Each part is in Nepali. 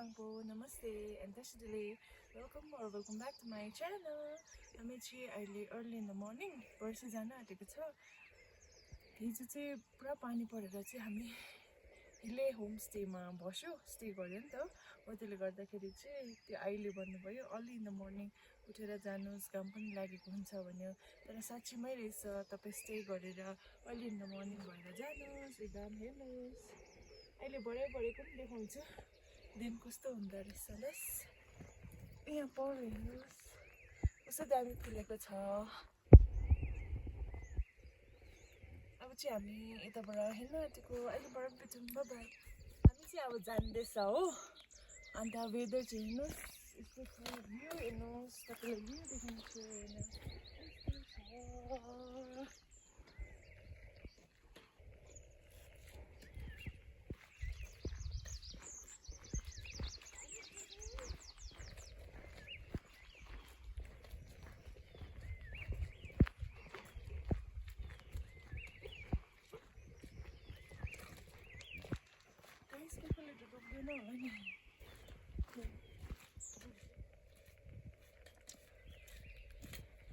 Sangpo, Namaste, and Tashidile. Welcome back to my channel. हामी चाहिँ अहिले early in the morning वर्षा जान आँटेको छ। हिजो चाहिँ पुरा पानी परेर चाहिँ हामी हिले होमस्टेमा बस्यो, स्टे गर्यो नि त। हो त्यसले गर्दाखेरि चाहिँ त्यो आइले भन्नुभयो अर्ली इन द मर्निङ उठेर जानुस्, घाम पनि लागेको हुन्छ भन्यो। तर साँच्चीमै रहेछ, तपाईँ स्टे गरेर अर्ली इन द मर्निङ भएर जानुस्, यो घाम हेर्नुस्। अहिले भरेको पनि देखाउँछु दिन कस्तो हुँदो रहेछ। लस यहाँ पर हेर्नुहोस् कस्तो दामी फुलेको छ। अब चाहिँ हामी यताबाट हेर्न आँटेको, अहिलेबाट भेटौँ, बाइ बाइ। हामी चाहिँ अब जाँदैछ हो। अन्त वेदर चाहिँ हेर्नुहोस् यस्तो छ, भ्यू हेर्नुहोस्, तपाईँलाई भ्यू देखाउँछु हेर्नुहोस् यस्तो छ।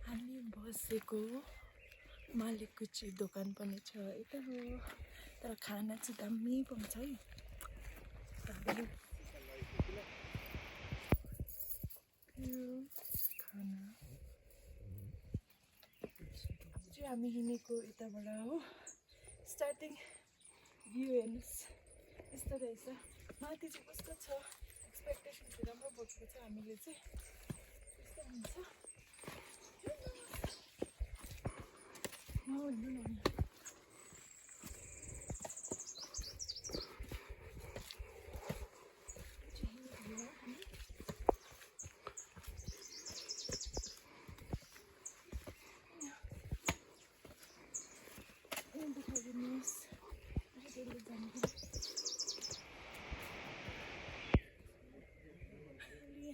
हामी बसेको मालिकको चाहिँ दोकान पनि छ यता हो। तर खाना चाहिँ दामी पाउँछ है। खाना चाहिँ हामी हिँडेको यताबाट हो। स्टार्टिङ भ्यू हेर्नुहोस् यस्तो रहेछ। माथि चाहिँ कस्तो छ, एक्सपेक्टेसन चाहिँ राम्रो बोकेको छ हामीले चाहिँ। कस्तो हुन्छ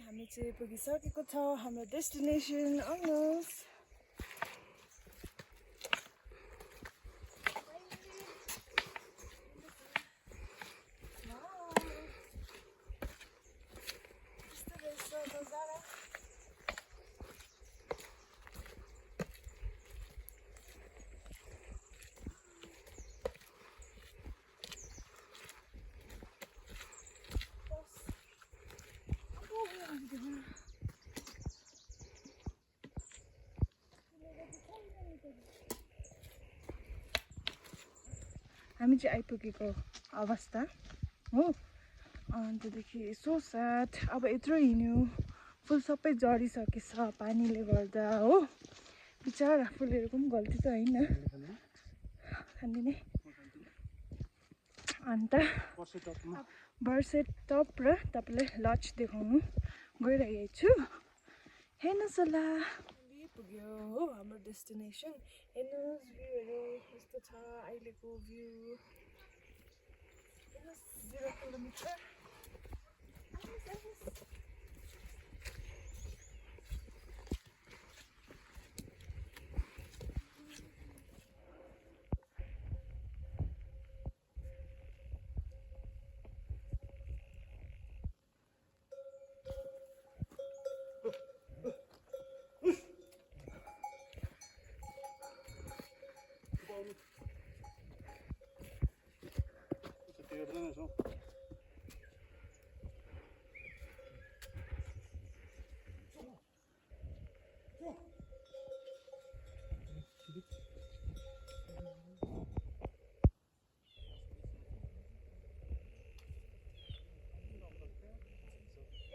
हामी चाहिँ पुगिसकेको छ हाम्रो डेस्टिनेसन। आउनुहोस्। हामी चाहिँ आइपुगेको अवस्था हो। अन्तदेखि सो स्याड। अब यत्रो हिँड्यो, फुल सबै झरिसकेछ पानीले गर्दा हो। बिचरा फुलहरूको पनि गल्ती त होइन, खाँदिने। अन्त बर्सेट टप र तपाईँलाई लज देखाउनु गइरहेको छु। हेर्नुहोस् होला पुग्यो हो हाम्रो डेस्टिनेसन। हेर्नुहोस् भ्यूहरू कस्तो छ अहिलेको भ्यू। हेर्नुहोस् 0 किलोमिटर।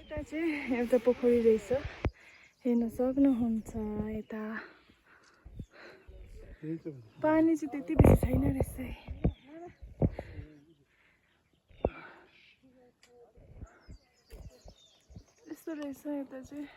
यता चाहिँ एउटा पोखरी रहेछ, हेर्न सक्नुहुन्छ। यता पानी चाहिँ त्यति बेसी छैन रहेछ। यस्तो रहेछ यता चाहिँ।